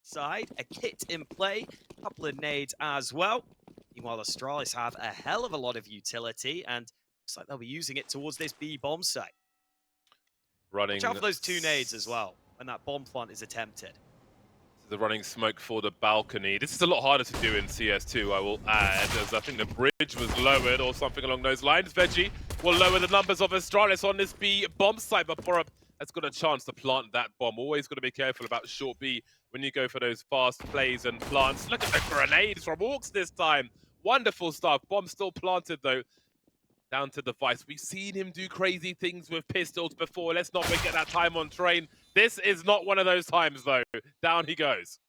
side. A kit in play, a couple of nades as well. Meanwhile, Astralis have a hell of a lot of utility, and looks like they'll be using it towards this B bomb site. Running Watch out for those 2 nades as well when that bomb plant is attempted. The running smoke for the balcony. This is a lot harder to do in CS2, I will add, as I think the bridge was lowered or something along those lines. Veggie will lower the numbers of Astralis on this B bomb site, but Borup has got a chance to plant that bomb. Always got to be careful about short B when you go for those fast plays and plants. Look at the grenades from ORKS this time. Wonderful stuff. Bomb still planted though. Down to Device. We've seen him do crazy things with pistols before. Let's not forget that time on train. This is not one of those times, though. Down he goes.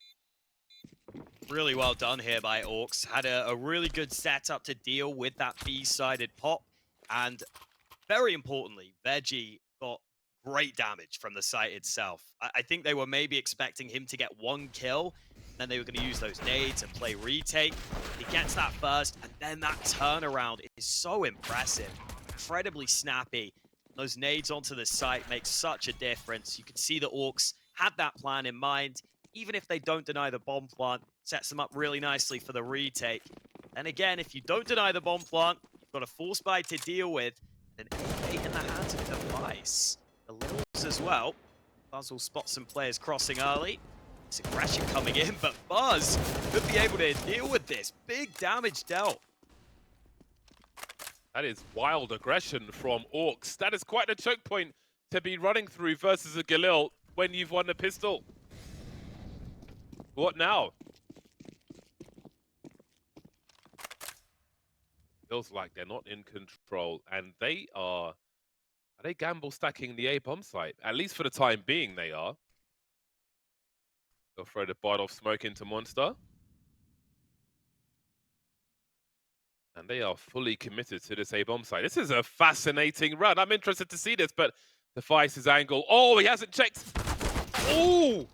Really well done here by ORKS. Had a really good setup to deal with that B-sided pop. And very importantly, Veggie got great damage from the site itself. I think they were maybe expecting him to get 1 kill. Then they were going to use those nades and play retake. He gets that first, and then that turnaround is so impressive. Incredibly snappy. Those nades onto the site make such a difference. You can see that ORKS had that plan in mind. Even if they don't deny the bomb plant, sets them up really nicely for the retake. And again, if you don't deny the bomb plant, you've got a force buy to deal with, and an 8 in the hands of Device. The Lils as well. Buzz will spot some players crossing early. It's aggression coming in, but Buzz could be able to deal with this. Big damage dealt. That is wild aggression from ORKS. That is quite a choke point to be running through versus a Galil when you've won a pistol. What now? Feels like they're not in control, and they are they gamble stacking the A bomb site? At least for the time being, they are. They'll throw the bite off smoke into Monster. And they are fully committed to this A bomb site. This is a fascinating run. I'm interested to see this, but Device's angle. Oh, he hasn't checked. Oh!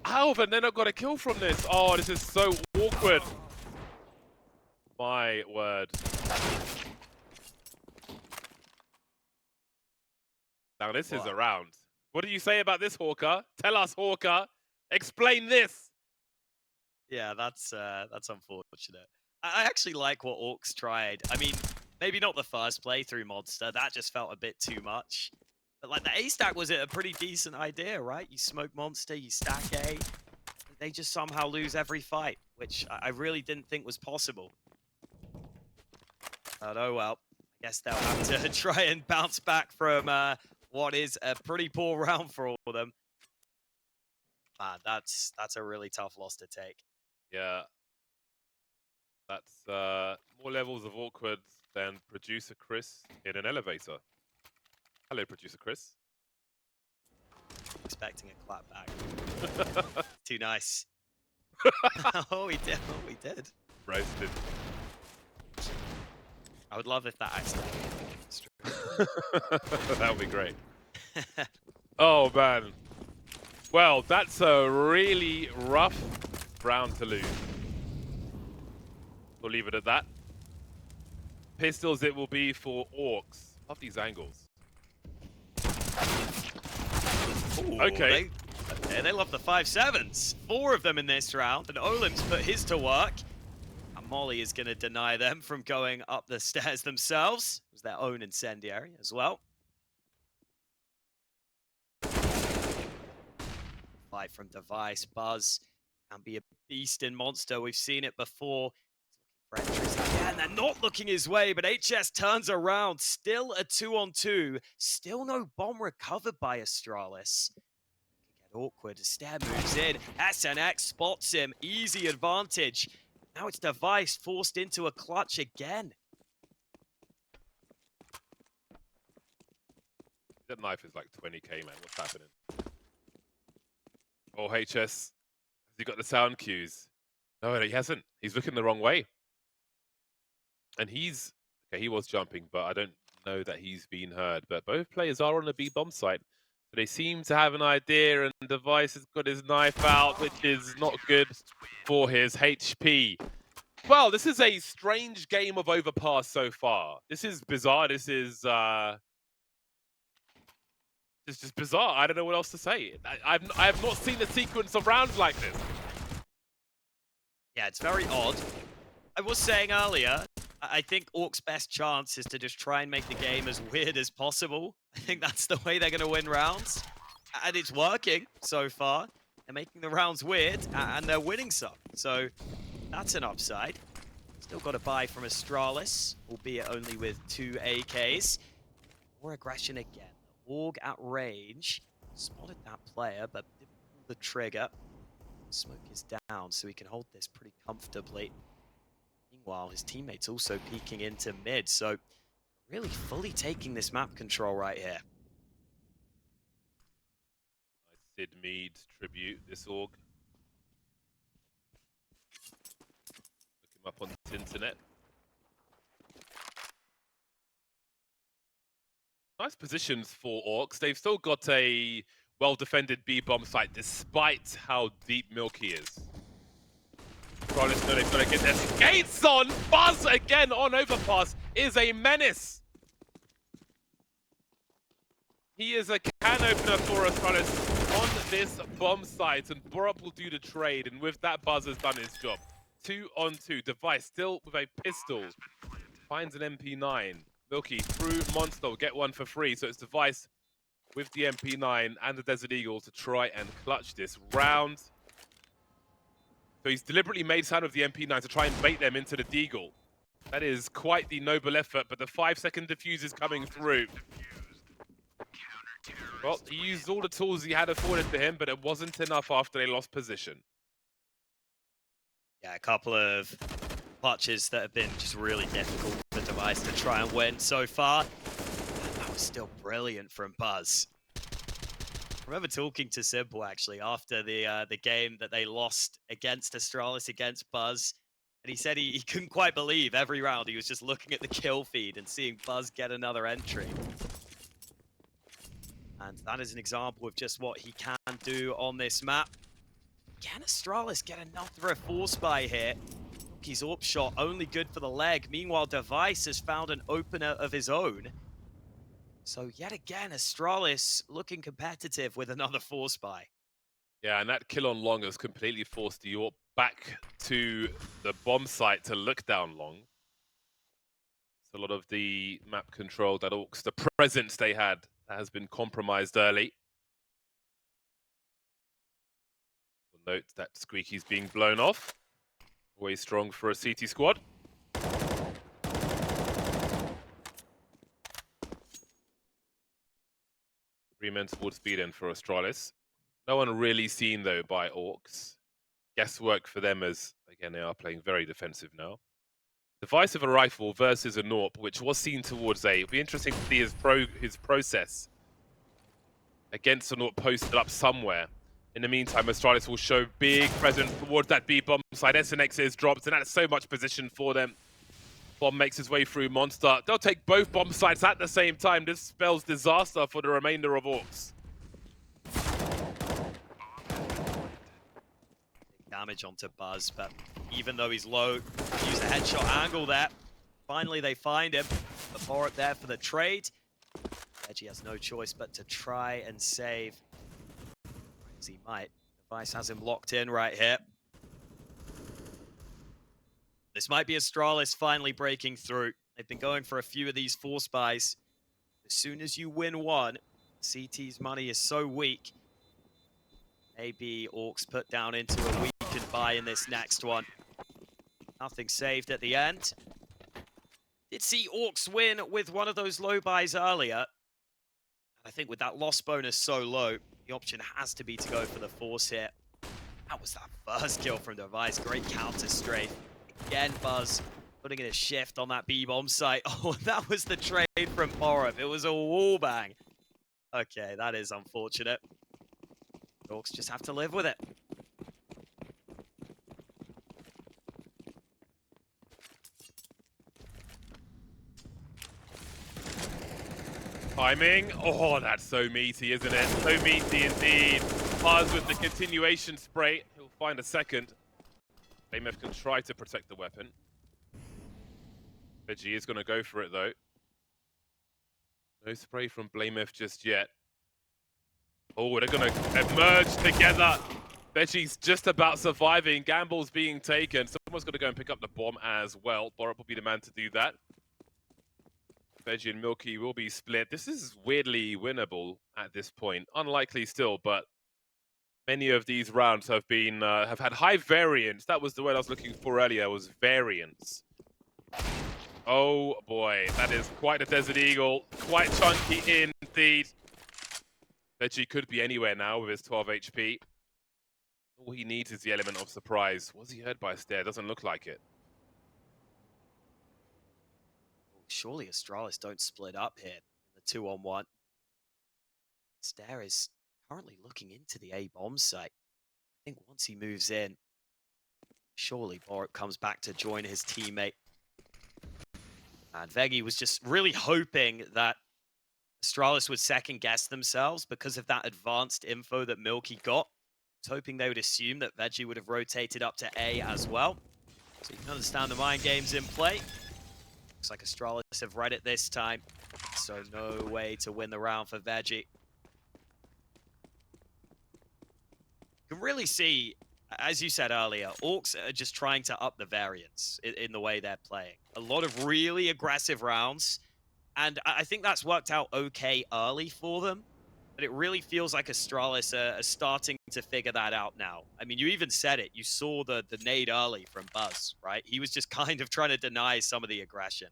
Alvin, they're not got a kill from this. Oh, this is so awkward. My word. Now this is a round. What do you say about this, Hawker? Tell us, Hawker. Explain this. Yeah, that's unfortunate. I actually like what ORKS tried. I mean, maybe not the first playthrough Monster. That just felt a bit too much. But like the A stack was a pretty decent idea, right? You smoke Monster, you stack A. They just somehow lose every fight, which I really didn't think was possible. But oh well. I guess they'll have to try and bounce back from what is a pretty poor round for all of them. Man, that's a really tough loss to take. Yeah. That's more levels of awkward than Producer Chris in an elevator. Hello, Producer Chris. Expecting a clap back. Too nice. Oh, he did. Oh, he did. Roasted. I would love if that actually That would be great. Oh, man. Well, that's a really rough round to lose. We'll leave it at that. Pistols it will be for ORKS. Love these angles. Ooh, okay. They love the 5-7s. 4 of them in this round, and Olim's put his to work. And Molly is going to deny them from going up the stairs themselves. It was their own incendiary as well. Fight from Device. Buzz can be a beast in Monster. We've seen it before. He's looking for entries again. They're not looking his way, but HS turns around. Still a 2-on-2. Still no bomb recovered by Astralis. Get awkward. Stair moves in. SNX spots him. Easy advantage. Now it's Device forced into a clutch again. That knife is like 20k, man. What's happening? Oh, HS. Has he got the sound cues? No, he hasn't. He's looking the wrong way. And he's... Okay, he was jumping, but I don't know that he's been heard. But both players are on the B bomb site. So they seem to have an idea, and Device has got his knife out, which is not good for his HP. Well, this is a strange game of Overpass so far. This is bizarre. This is... It's just bizarre. I don't know what else to say. I have not seen a sequence of rounds like this. Yeah, it's very odd. I was saying earlier, I think ORKS' best chance is to just try and make the game as weird as possible. I think that's the way they're going to win rounds. And it's working so far. They're making the rounds weird, and they're winning some. So that's an upside. Still got a buy from Astralis, albeit only with 2 AKs. More aggression again. The Org at range. Spotted that player, but didn't pull the trigger. Smoke is down, so he can hold this pretty comfortably. Meanwhile, his teammates also peeking into mid, so really fully taking this map control right here. Nice Sid Mead tribute, this org. Look him up on the internet. Nice positions for ORKS. They've still got a well-defended B-bomb site, despite how deep Milky is. Astralis know they've got to get their gates on! Buzz again on Overpass is a menace! He is a can opener for Astralis on this bomb site, and Borup will do the trade, and with that, Buzz has done his job. 2 on 2. Device still with a pistol. Finds an MP9. Milky through Monster will get one for free, so it's Device with the MP9 and the Desert Eagle to try and clutch this round. So he's deliberately made sound of the MP9 to try and bait them into the Deagle. That is quite the noble effort, but the 5-second defuse is coming through. Well, he used all the tools he had afforded to him, but it wasn't enough after they lost position. Yeah, a couple of clutches that have been just really difficult for Device to try and win so far. That was still brilliant from Buzz. I remember talking to Simple actually after the game that they lost against Astralis, against Buzz, and he said he couldn't quite believe every round he was just looking at the kill feed and seeing Buzz get another entry. And that is an example of just what he can do on this map. Can Astralis get another force buy here? His AWP shot only good for the leg. Meanwhile, Device has found an opener of his own. So yet again, Astralis looking competitive with another force buy. Yeah, and that kill on long has completely forced the AWP back to the bomb site to look down long. So a lot of the map control that ORKS, the presence they had, that has been compromised early. We'll note that Squeaky's being blown off. Always strong for a CT squad. 3 men towards speed end for Astralis. No one really seen, though, by ORKS. Guesswork for them as, again, they are playing very defensive now. Device of a rifle versus a AWP, which was seen towards A. It'll be interesting to see his process against a AWP posted up somewhere. In the meantime, Astralis will show big presence towards that B bomb side. SNX is dropped, and that's so much position for them. Bomb makes his way through Monster. They'll take both bomb sites at the same time. This spells disaster for the remainder of ORKS. Big damage onto Buzz, but even though he's low, use the headshot angle there. Finally, they find him. But Borup there for the trade. Reggie has no choice but to try and save as he might. Device has him locked in right here. This might be Astralis finally breaking through. They've been going for a few of these force buys. As soon as you win one, CT's money is so weak. Maybe ORKS put down into a weakened buy in this next one. Nothing saved at the end. Did see ORKS win with one of those low buys earlier. I think with that loss bonus so low, the option has to be to go for the force here. That was that first kill from Device. Great counter strafe. Again, Buzz putting in a shift on that B-bomb site. Oh, that was the trade from Borup. It was a wall bang. Okay, that is unfortunate. ORKS just have to live with it. Timing. Oh, that's so meaty, isn't it? So meaty indeed. Buzz with the continuation spray. He'll find a second. blameF can try to protect the weapon. Veggie is going to go for it, though. No spray from blameF just yet. Oh, they're going to emerge together. Veggie's just about surviving. Gamble's being taken. Someone's going to go and pick up the bomb as well. Borup will be the man to do that. Veggie and Milky will be split. This is weirdly winnable at this point. Unlikely still, but many of these rounds have been have had high variance. That was the word I was looking for earlier, was variance. Oh boy, that is quite a Desert Eagle. Quite chunky indeed. Veggie could be anywhere now with his 12 HP. All he needs is the element of surprise. Was he hurt by a stair? Doesn't look like it. Surely Astralis don't split up here in the 2-on-1. Stair is currently looking into the A bomb site. I think once he moves in, surely Borup comes back to join his teammate. And Veggie was just really hoping that Astralis would second guess themselves because of that advanced info that Milky got. I was hoping they would assume that Veggie would have rotated up to A as well. So you can understand the mind games in play. Looks like Astralis have read it this time. So no way to win the round for Veggie. You can really see, as you said earlier, ORKS are just trying to up the variance in the way they're playing. A lot of really aggressive rounds. And I think that's worked out okay early for them. But it really feels like Astralis are starting to figure that out now. I mean, you even said it. You saw the nade early from Buzz, right? He was just kind of trying to deny some of the aggression.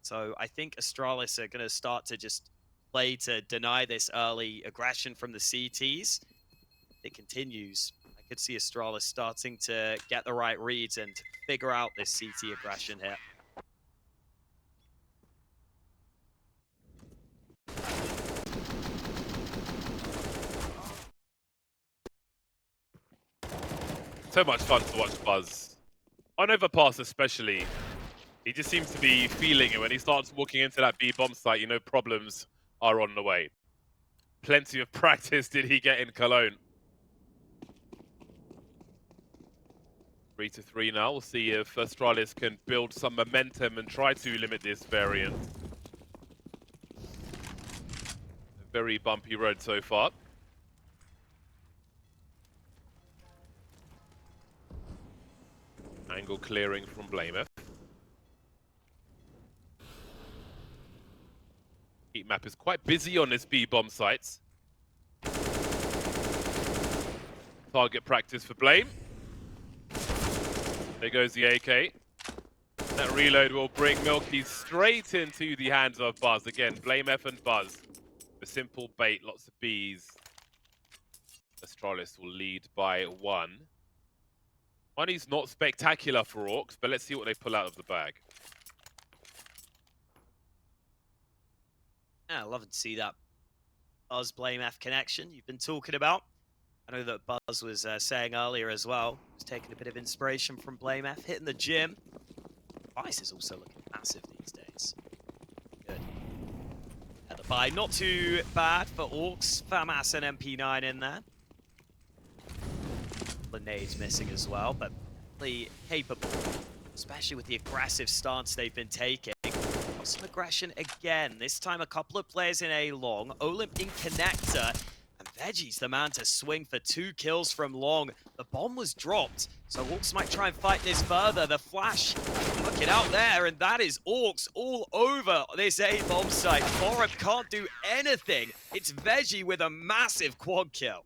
So I think Astralis are going to start to just play to deny this early aggression from the CTs. If it continues, I could see Astralis starting to get the right reads and figure out this CT aggression here. So much fun to watch Buzz. On Overpass especially, he just seems to be feeling it. When he starts walking into that B bomb site, you know problems are on the way. Plenty of practice did he get in Cologne. 3-3 now. We'll see if Astralis can build some momentum and try to limit this variance. A very bumpy road so far. Angle clearing from blameF. Heat map is quite busy on this B bomb sites. Target practice for Blame. There goes the AK. That reload will bring Milky straight into the hands of Buzz. Again, blameF and Buzz. The simple bait, lots of Bs. Astralis will lead by 1. Money's not spectacular for ORKS, but let's see what they pull out of the bag. Yeah, I love to see that Buzz blameF connection you've been talking about. I know that Buzz was saying earlier as well. He's taking a bit of inspiration from blameF, hitting the gym. Vice is also looking massive these days. Good. Yeah, the buy not too bad for ORKS. FAMAS and MP9 in there. The nades missing as well, but really capable, especially with the aggressive stance they've been taking. Got some aggression again. This time a couple of players in A long. Olymp in connector. And Veggie's the man to swing for 2 kills from long. The bomb was dropped, so ORKS might try and fight this further. The flash, look it out there, and that is ORKS all over this A bomb site. Borup can't do anything. It's Veggie with a massive quad kill.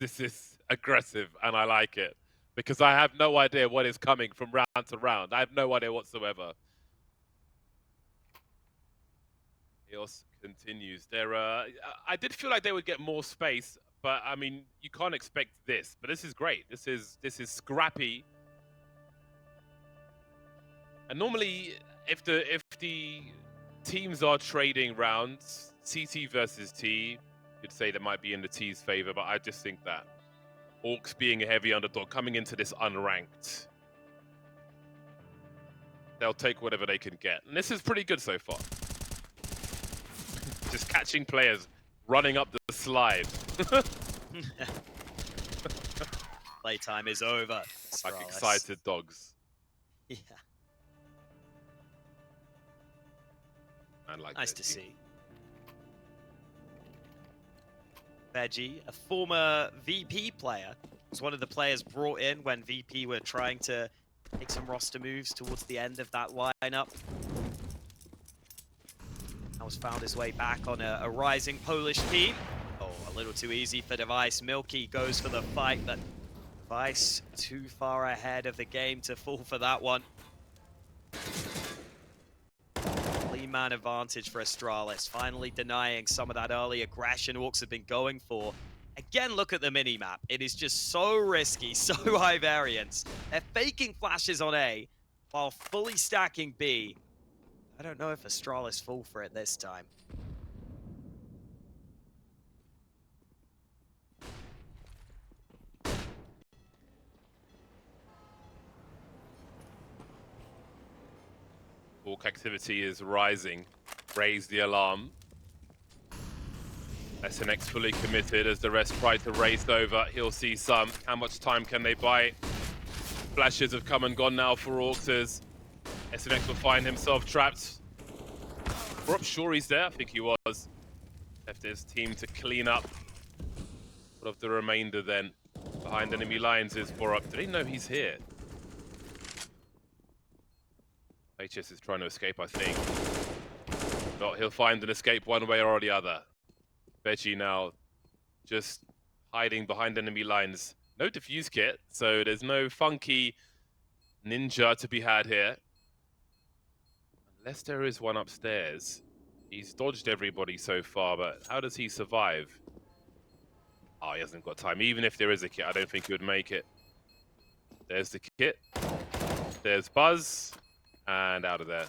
This is aggressive, and I like it. Because I have no idea what is coming from round to round. I have no idea whatsoever. EOS continues. I did feel like they would get more space, but I mean, you can't expect this. But this is great. This is scrappy. And normally, if the teams are trading rounds, CT versus T, you'd say that might be in the T's favor. But I just think that ORKS being a heavy underdog, coming into this unranked, they'll take whatever they can get. And this is pretty good so far. Just catching players running up the slide. Playtime is over. Like Astralis. excited dogs. Yeah. And like Nice to see. Veggie, a former VP player, was one of the players brought in when VP were trying to make some roster moves towards the end of that lineup. Now has found his way back on a rising Polish team. Oh, a little too easy for Device. Milky goes for the fight, but Device too far ahead of the game to fall for that one. Clean man advantage for Astralis, finally denying some of that early aggression ORKS have been going for. Again, look at the mini-map. It is just so risky, so high variance. They're faking flashes on A while fully stacking B. I don't know if Astralis fall for it this time. ORKS activity is rising. Raise the alarm. SNX fully committed as the rest try to race over. He'll see some. How much time can they buy? Flashes have come and gone now for ORKS. SNX will find himself trapped. We're sure he's there. I think he was. Left his team to clean up. What of the remainder then? Behind enemy lines is Borup. Do they know he's here? HS is trying to escape, I think. But he'll find an escape one way or the other. Veggie now just hiding behind enemy lines. No defuse kit, so there's no funky ninja to be had here. Unless there is one upstairs. He's dodged everybody so far, but how does he survive? Oh, he hasn't got time. Even if there is a kit, I don't think he would make it. There's the kit. There's Buzz. And out of there.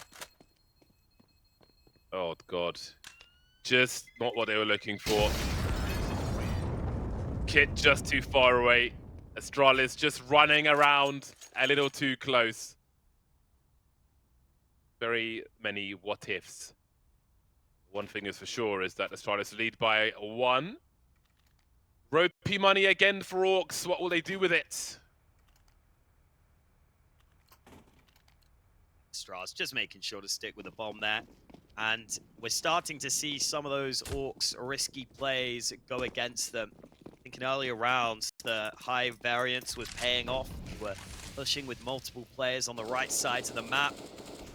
Oh, God. Just not what they were looking for. Kit just too far away. Astralis just running around a little too close. Very many what-ifs. One thing is for sure is that Astralis lead by 1. Ropey money again for ORKS. What will they do with it? Astralis just making sure to stick with the bomb there. And we're starting to see some of those ORKS risky plays go against them. I think in earlier rounds, the high variance was paying off. We were pushing with multiple players on the right sides of the map.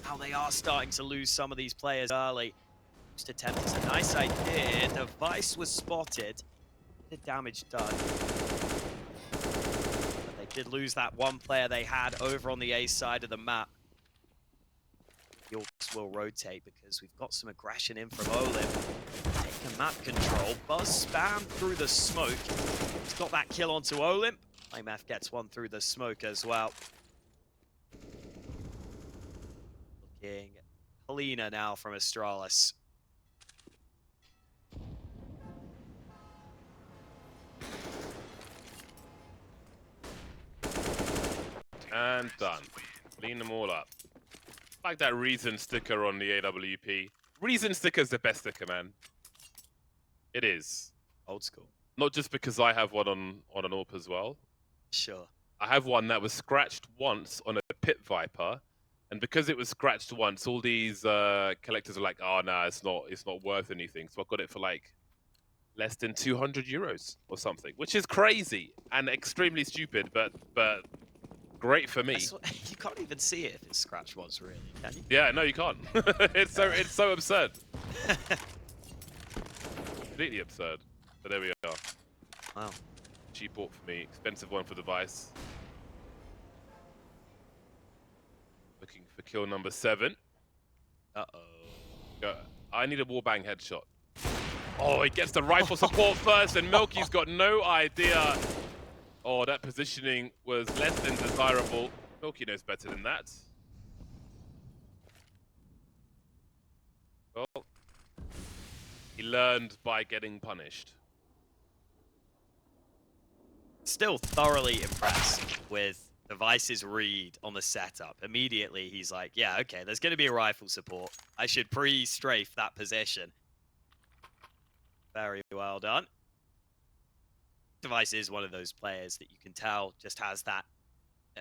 Now they are starting to lose some of these players early. First attempt is a nice idea. The Vice was spotted. Bit of damage done. But they did lose that one player they had over on the A side of the map. The ORKS will rotate because we've got some aggression in from Olymp. Taking map control. Buzz spam through the smoke. He's got that kill onto Olymp. blameF gets one through the smoke as well. Looking cleaner now from Astralis. And done. Clean them all up. Like that reason sticker on the AWP. Reason sticker's the best sticker, man. It is. Old school. Not just because I have one on an AWP as well. Sure. I have one that was scratched once on a Pit Viper, and because it was scratched once, all these collectors are like, "Oh, nah, it's not worth anything." So I got it for like less than 200 euros or something, which is crazy and extremely stupid, but great for me. You can't even see it if it's scratched once, really, can you? Yeah, no, you can't. it's so absurd. Completely absurd. But there we are. Wow. Cheap bought for me, expensive one for the Vice. Looking for kill number 7. Uh-oh. I need a wallbang headshot. Oh, he gets the rifle support first, and Milky's got no idea. Oh, that positioning was less than desirable. Milky knows better than that. Well, he learned by getting punished. Still thoroughly impressed with Device's read on the setup. Immediately, he's like, yeah, okay, there's going to be a rifle support. I should pre-strafe that position. Very well done. Device is one of those players that you can tell just has that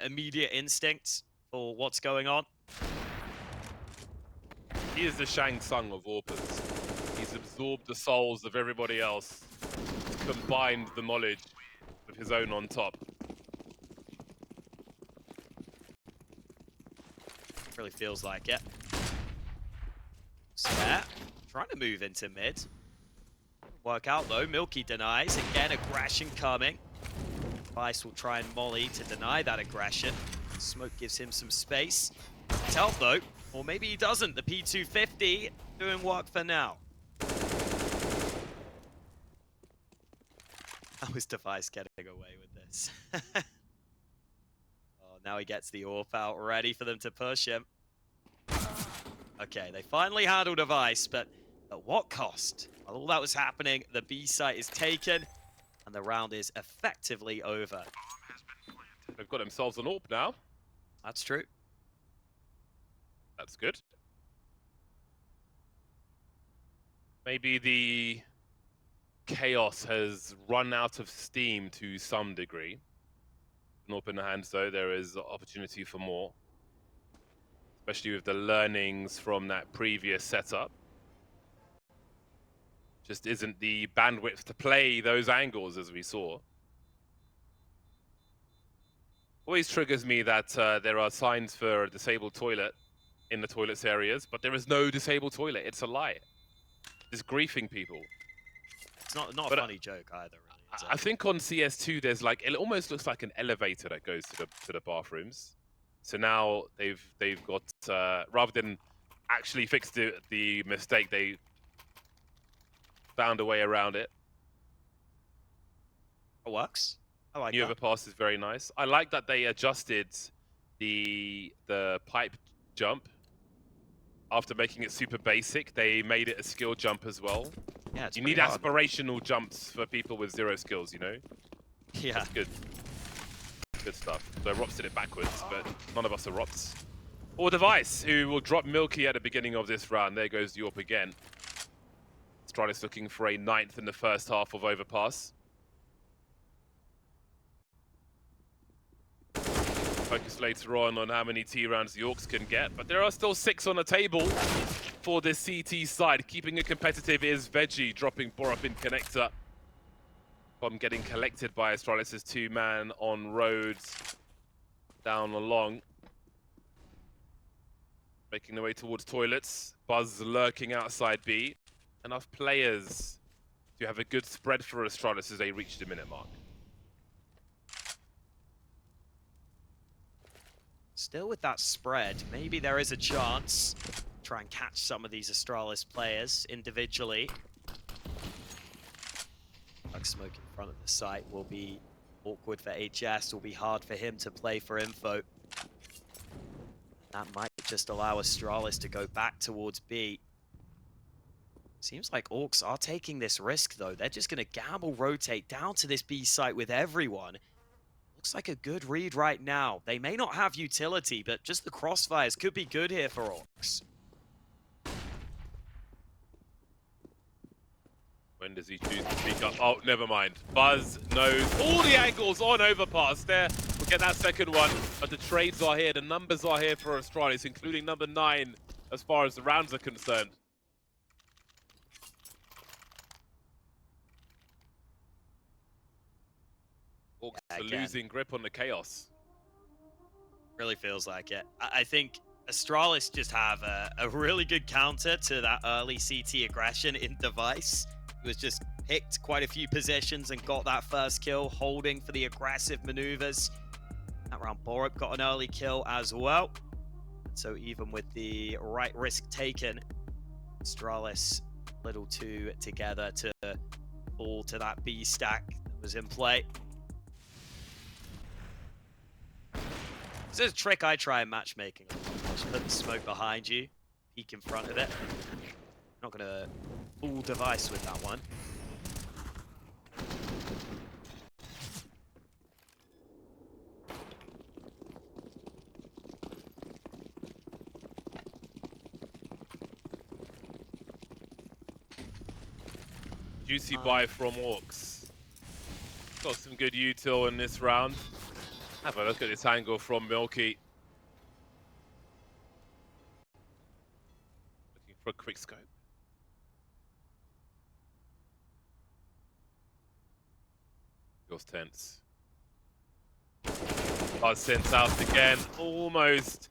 immediate instinct for what's going on. He is the Shang Tsung of Overpass. He's absorbed the souls of everybody else. combined the knowledge of his own on top. Really feels like it. Spare, trying to move into mid. Work out though, Milky denies. Again, aggression coming. Vice will try and molly to deny that aggression. Smoke gives him some space. Tell though, or maybe he doesn't. The P250 doing work for now. How is Device getting away with this? Oh, now he gets the AWP out, ready for them to push him. Okay, they finally handled Device, but at what cost? While all that was happening, the B site is taken, and the round is effectively over. They've got themselves an AWP now. That's true. That's good. Maybe the chaos has run out of steam to some degree. An AWP in the hands though, there is opportunity for more. Especially with the learnings from that previous setup. Just isn't the bandwidth to play those angles as we saw. Always triggers me that there are signs for a disabled toilet in the toilets areas, but there is no disabled toilet. It's a lie. It's griefing people. It's not a funny joke either, really. I think on CS2 there's like, it almost looks like an elevator that goes to the bathrooms. So now they've got rather than actually fix the mistake, they found a way around it. It works. I like New that. Overpass is very nice. I like that they adjusted the pipe jump. After making it super basic, they made it a skill jump as well. Yeah, it's you need hard. aspirational jumps for people with 0 skills, you know? Yeah. That's good. Good stuff. So Rops did it backwards, but none of us are Rops. Or Device, who will drop Milky at the beginning of this round. There goes the AWP again. Astralis looking for a 9th in the first half of Overpass. Focus later on how many T rounds the Orcs can get, but there are still 6 on the table for this CT side. Keeping it competitive is Veggie, dropping Borup in connector. Bomb getting collected by Astralis' 2-man on roads down along. Making their way towards toilets. Buzz lurking outside B. Enough players to have a good spread for Astralis as they reach the minute mark. Still with that spread, maybe there is a chance. Try and catch some of these Astralis players individually. Like smoke in front of the site will be awkward for HS, will be hard for him to play for info. That might just allow Astralis to go back towards B. Seems like Orcs are taking this risk though. They're just going to gamble, rotate down to this B site with everyone. Looks like a good read right now. They may not have utility, but just the crossfires could be good here for Orcs. When does he choose to speak up? Oh, never mind. Buzz knows all the angles on Overpass there. We'll get that second one, but the trades are here. The numbers are here for Astralis, including number 9 as far as the rounds are concerned. Orcs are losing grip on the chaos. Really feels like it. I think Astralis just have a really good counter to that early CT aggression in Device. He was just picked quite a few positions and got that first kill, holding for the aggressive maneuvers. That round, Borup got an early kill as well. So even with the right risk taken, Astralis a little too together to fall to that B stack that was in play. This is a trick I try in matchmaking. Just put the smoke behind you, peek in front of it. Not gonna fool Device with that one. Juicy buy from Orcs. Got some good util in this round. Have a look at this angle from Milky. Looking for a quick scope. Feels tense. Buzz sent out again, almost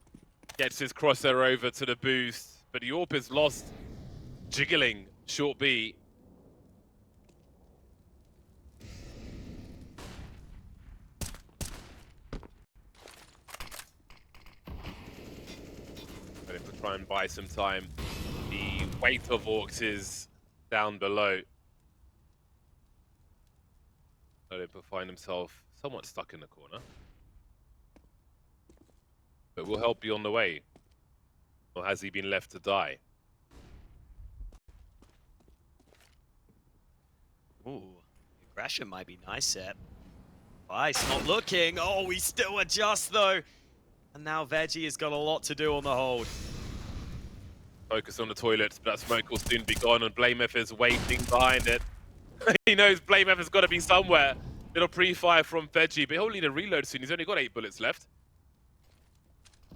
gets his crosshair over to the boost, but Yorp is lost, jiggling short B. But if we try and buy some time, the weight of ORKS is down below. Olimp will find himself somewhat stuck in the corner. But will help be on the way. Or has he been left to die? Ooh, aggression might be nice here. Vice not looking. Oh, he still adjusts though. And now Veggie has got a lot to do on the hold. Focus on the toilet, but that smoke will soon be gone, and blameF is waiting behind it. He knows blameF has got to be somewhere. Little pre-fire from Veggie, but he'll need a reload soon. He's only got 8 bullets left.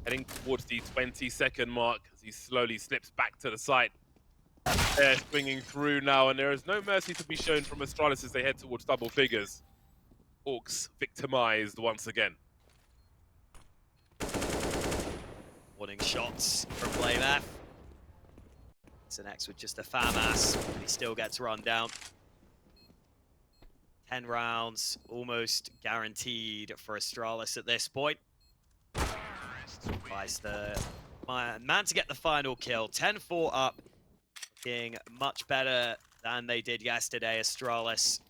Heading towards the 20-second mark as he slowly slips back to the site. They're swinging through now, and there is no mercy to be shown from Astralis as they head towards double figures. ORKS victimized once again. Warning shots from blameF. It's an X with just a FAMAS, but he still gets run down. 10 rounds, almost guaranteed for Astralis at this point. Vice the man to get the final kill. 10-4 up, looking much better than they did yesterday. Astralis,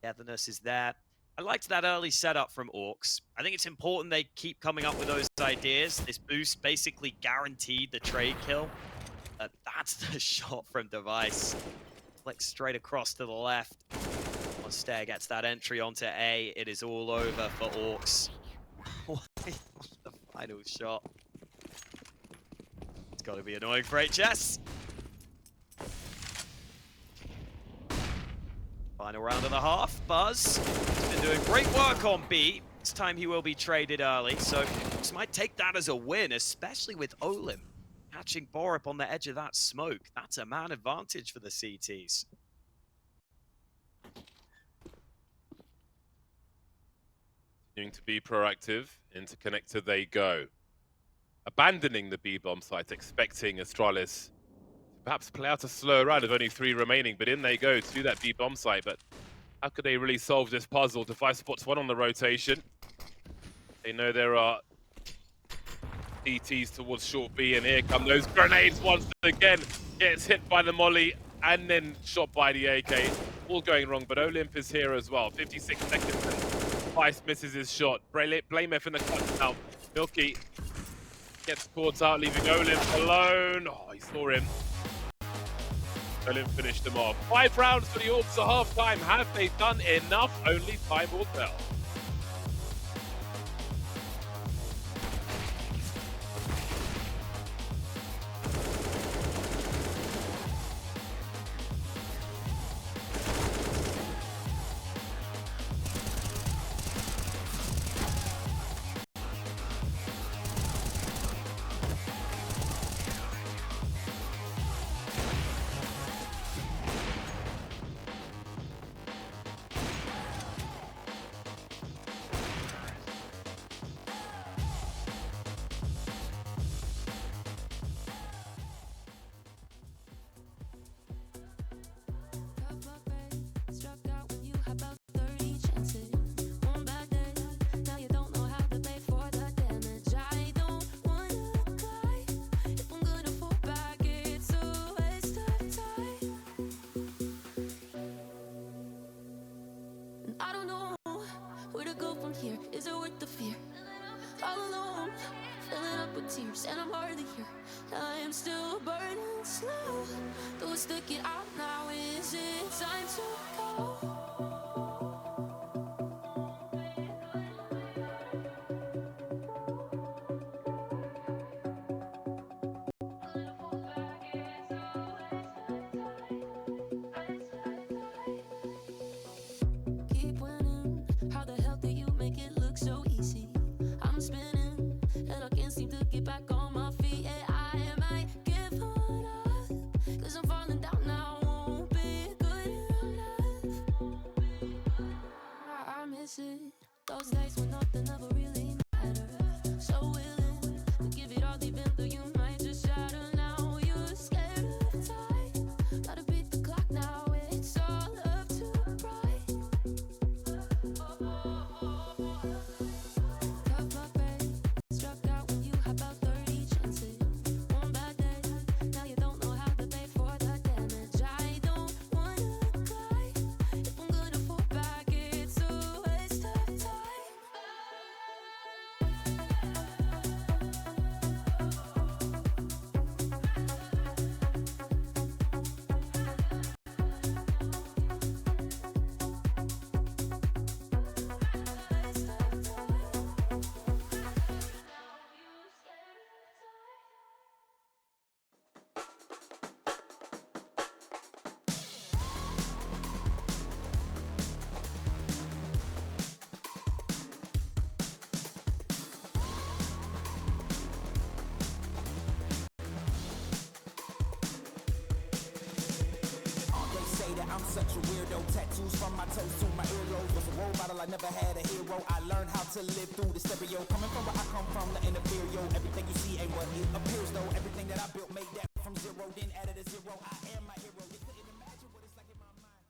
togetherness is there. I liked that early setup from ORKS. I think it's important they keep coming up with those ideas. This boost basically guaranteed the trade kill. That's the shot from Device. Flicks straight across to the left. Monster gets that entry onto A. It is all over for ORKS. The final shot. It's got to be annoying for HS. Final round of the half. Buzz has been doing great work on B. This time he will be traded early, so this might take that as a win, especially with Olim catching Borup on the edge of that smoke. That's a man advantage for the CTs. Continuing to be proactive, interconnector they go. Abandoning the B-bomb site, expecting Astralis to perhaps play out a slow round of only 3 remaining, but in they go to that B-bomb site. But how could they really solve this puzzle? Device spots 1 on the rotation. They know there are CTs towards short B, and here come those grenades once again. Gets hit by the molly and then shot by the AK. All going wrong, but Olymp is here as well. 56 seconds and Vice misses his shot. blameF in the cut now. Milky gets caught out, leaving Olymp alone. Oh, he saw him. Olymp finished him off. 5 rounds for the ORKS at half-time. Have they done enough? Only time will tell. Is it worth the fear? All alone, filling up with tears, and I'm hardly here. I am still burning slow. Though it's sticking out now, is it time to go? Keep winning. How the hell do you make it look so easy? I'm spinning, and I can't seem to get back on my feet. Yeah, I might give up, 'cause I'm falling down now. Won't be good enough. Those days when nothing ever really mattered. So willing to give it all, even though you might just shatter. Now you're scared of time. Gotta beat the clock now. It's all up to pride. Cut my brain. Struck out when you had about 30 chances. One bad day. Now you don't know how to pay for the damage. I don't wanna cry. If I'm gonna fall back, it's a waste of time. 'They say that I'm such a weirdo. Tattoos from my toes to my earlobes. Was a role model, I never had a hero. I learned how to live through the stereo. Coming from where I come from, the inferior. Everything you see ain't what it appears though. Everything that I built made that from zero, then added a zero. I am my hero. You couldn't imagine what it's like in my mind.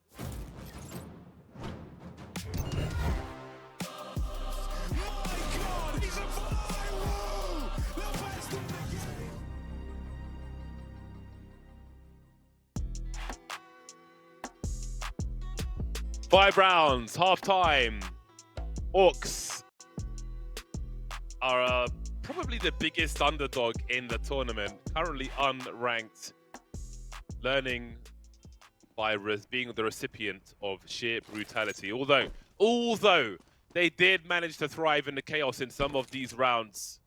My God, he's a viral! The best in the game! 5 rounds, half time. ORKS are probably the biggest underdog in the tournament, currently unranked, learning by being the recipient of sheer brutality. Although they did manage to thrive in the chaos in some of these rounds.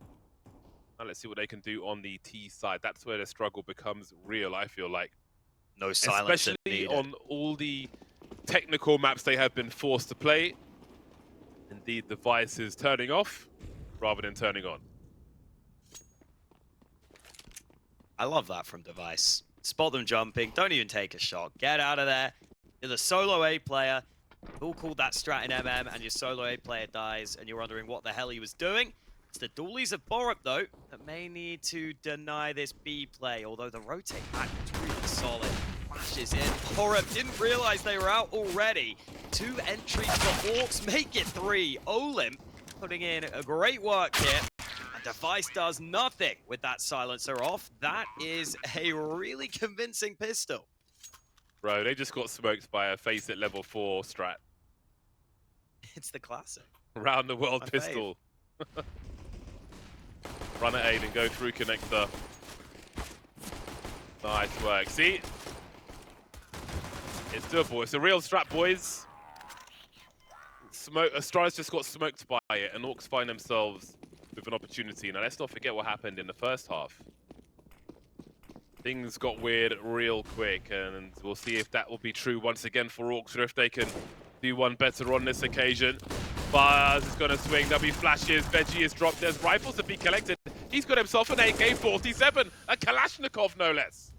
Now let's see what they can do on the T side. That's where the struggle becomes real, I feel like. No silence Especially needed. on all the technical maps they have been forced to play. Indeed, the Vice is turning off rather than turning on. I love that from Device. Spot them jumping, don't even take a shot. Get out of there. You're the solo A player. Who called that strat in MM, and your solo A player dies, and you're wondering what the hell he was doing? It's the Doolies of Borup, though, that may need to deny this B play, although the rotate back is really solid. Flashes in. Borup didn't realize they were out already. 2 entries for ORKS, make it 3. Olymp putting in a great work here. And Device does nothing with that silencer off. That is a really convincing pistol. Bro, they just got smoked by a face at level 4 strat. It's the classic. Round the world My pistol. Run at A and go through connector. Nice work. See? It's doable. It's a real strat, boys. Astralis just got smoked by it, and ORKS find themselves with an opportunity. Now, let's not forget what happened in the first half. Things got weird real quick, and we'll see if that will be true once again for ORKS, or if they can do one better on this occasion. Buzz is going to swing. There'll be flashes. Veggie is dropped. There's rifles to be collected. He's got himself an AK-47, a Kalashnikov, no less.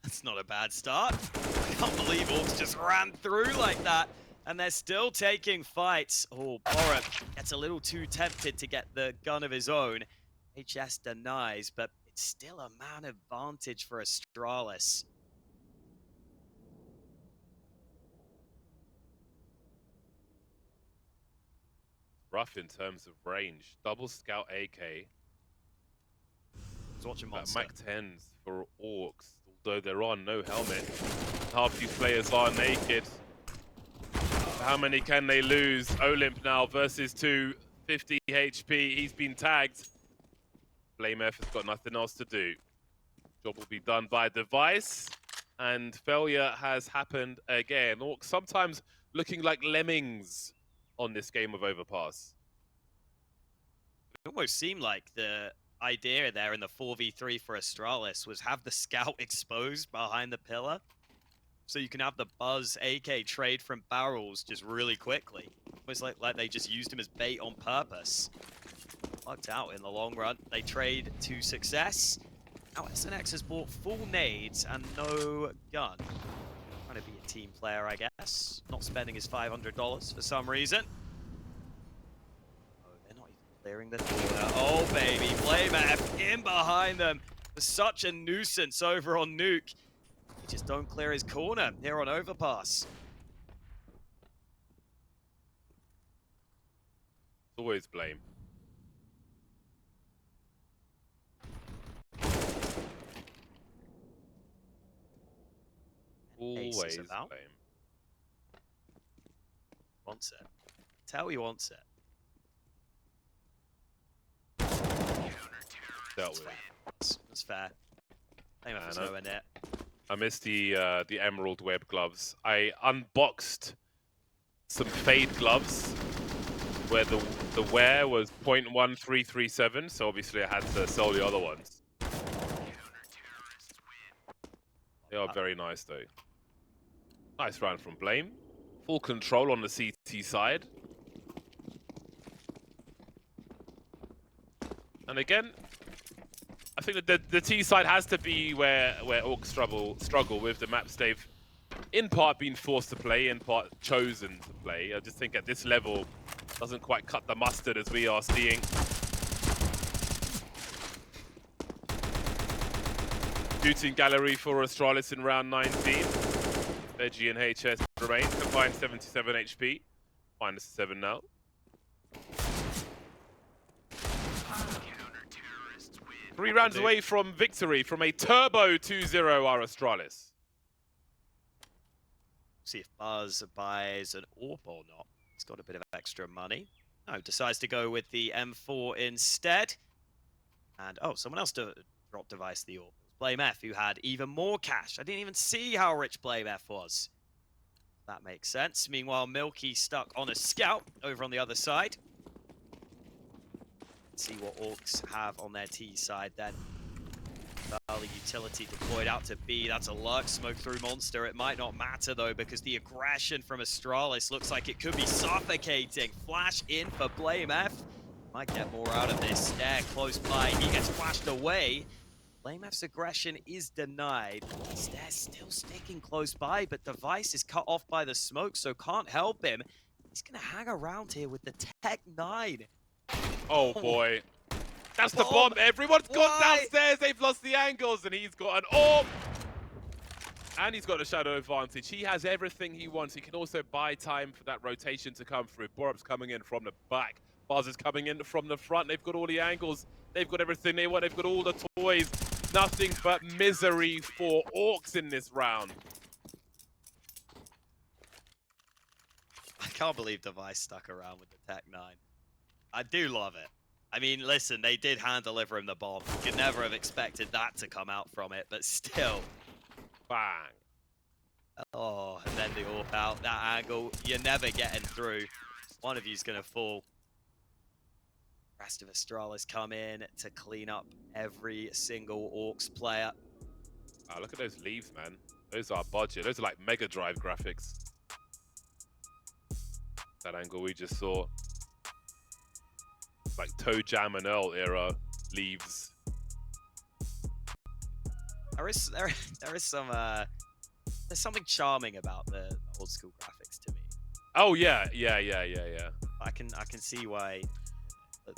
That's not a bad start. I can't believe ORKS just ran through like that. And they're still taking fights. Oh, Borup gets a little too tempted to get the gun of his own. HS denies, but it's still a man advantage for Astralis. Rough in terms of range. Double scout AK. Let's watch a monster. Mac 10s for ORKS, although they're on no helmet. Half these players are naked. How many can they lose? Olymp now versus 250 HP. He's been tagged. blameF has got nothing else to do. Job will be done by Device, and failure has happened again. ORKS sometimes looking like lemmings on this game of Overpass. It almost seemed like the idea there in the 4v3 for Astralis was have the scout exposed behind the pillar, so you can have the Buzz AK trade from barrels just really quickly. Almost like they just used him as bait on purpose. Worked out in the long run. They trade to success. Now SNX has bought full nades and no gun. Trying Trying to be a team player, I guess. Not spending his $500 for some reason. Oh, they're not even clearing the corner. Oh, baby. blameF in behind them. There's such a nuisance over on Nuke. He just don't clear his corner here on Overpass. Always blame. Ace Always is about. blame. Wants it. Tell he wants it. Dealt with. That's fair. blameF was Man, nowhere near. I missed the emerald web gloves. I unboxed some fade gloves where the wear was 0.1337, so obviously I had to sell the other ones. They are very nice though. Nice round from Blame. Full control on the CT side. And again, I think that the T side has to be where ORKS struggle with the maps they've in part been forced to play, in part chosen to play. I just think at this level doesn't quite cut the mustard as we are seeing. Shooting gallery for Astralis in round 19. Veggie and HS remain. Combined 77 HP. -7 now. Three rounds away from victory from a turbo 2-0 our Astralis. See if Buzz buys an AWP or not. He's got a bit of extra money. No, decides to go with the M4 instead. And oh, someone else dropped device the AWP. blameF, who had even more cash. I didn't even see how rich blameF was. That makes sense. Meanwhile, Milky stuck on a scout over on the other side. Let's see what ORKS have on their T side then. Early utility deployed out to B. That's a lurk smoke through monster. It might not matter though, because the aggression from Astralis looks like it could be suffocating. Flash in for blameF. Might get more out of this. Stare close by. He gets flashed away. blameF's aggression is denied. Stare still sticking close by, but device is cut off by the smoke, so can't help him. He's gonna hang around here with the Tech 9. Oh boy. That's the bomb. Everyone's gone downstairs. They've lost the angles and he's got an AWP. And he's got a shadow advantage. He has everything he wants. He can also buy time for that rotation to come through. Borup's coming in from the back. Buzz is coming in from the front. They've got all the angles. They've got everything they want. They've got all the toys. Nothing but misery for ORKS in this round. I can't believe device stuck around with the Tech 9. I do love it. I mean, listen, they did hand deliver him the bomb. You could never have expected that to come out from it, but still. Bang. Oh, and then the AWP out. That angle, you're never getting through. One of you's going to fall. Rest of Astralis come in to clean up every single ORKS player. Oh, look at those leaves, man. Those are budget. Those are like Mega Drive graphics. That angle we just saw. Like Toe Jam and Earl era leaves. There is some there's something charming about the old school graphics to me. Oh yeah. I can see why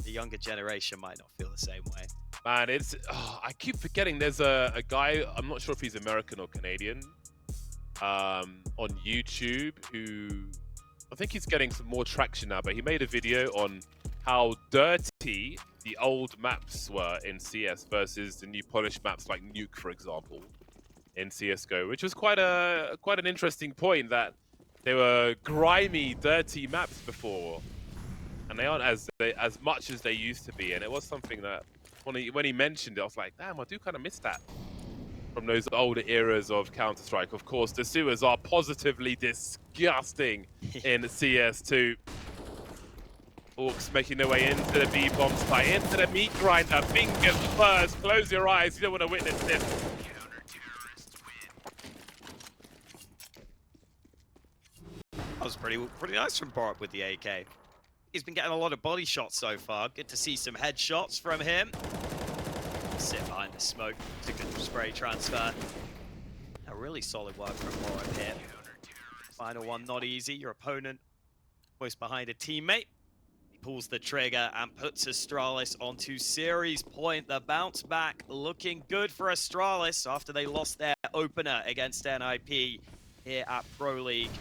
the younger generation might not feel the same way. Man, it's I keep forgetting there's a guy, I'm not sure if he's American or Canadian, on YouTube who I think he's getting some more traction now, but he made a video on how dirty the old maps were in CS versus the new polished maps like Nuke, for example, in CSGO, which was quite an interesting point, that they were grimy, dirty maps before, and they aren't as much as they used to be. And it was something that when he mentioned it, I was like, damn, I do kind of miss that from those older eras of Counter-Strike. Of course, the sewers are positively disgusting in CS2. ORKS making their way into the B-bomb site, into the meat grinder. Fingers first, close your eyes, you don't want to witness this. That was pretty nice from Borup with the AK. He's been getting a lot of body shots so far. Good to see some headshots from him. Sit behind the smoke. It's a good spray transfer. Really really solid work from Warren here. Final one, not easy. Your opponent close behind a teammate. He pulls the trigger and puts Astralis onto series point. The bounce back looking good for Astralis after they lost their opener against NIP here at Pro League.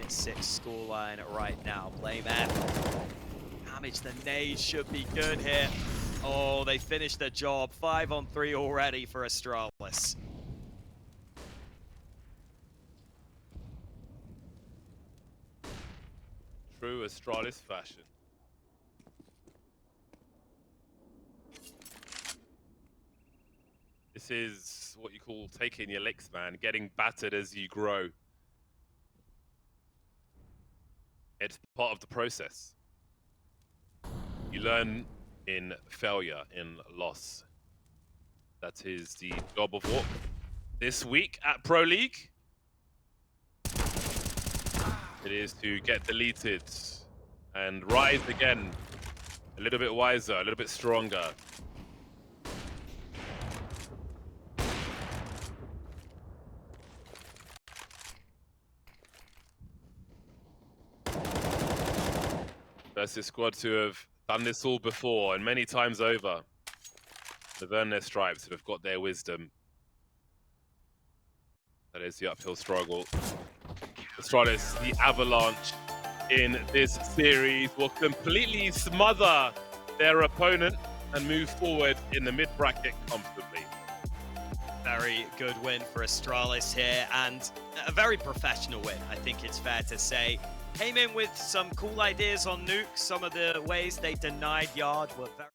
6 scoreline right now. blameF. Damage the nade should be good here. Oh, they finished the job. 5 on 3 already for Astralis. True Astralis fashion. This is what you call taking your licks, man. Getting battered as you grow. It's part of the process. You learn in failure, in loss. That is the job of ORKS. This week at Pro League, it is to get deleted and rise again. A little bit wiser, a little bit stronger. Versus squads who have done this all before and many times over. They've earned their stripes and have got their wisdom. That is the uphill struggle. Astralis, the avalanche in this series, will completely smother their opponent and move forward in the mid-bracket comfortably. Very good win for Astralis here, and a very professional win, I think it's fair to say. Came in with some cool ideas on nuke. Some of the ways they denied Yard were very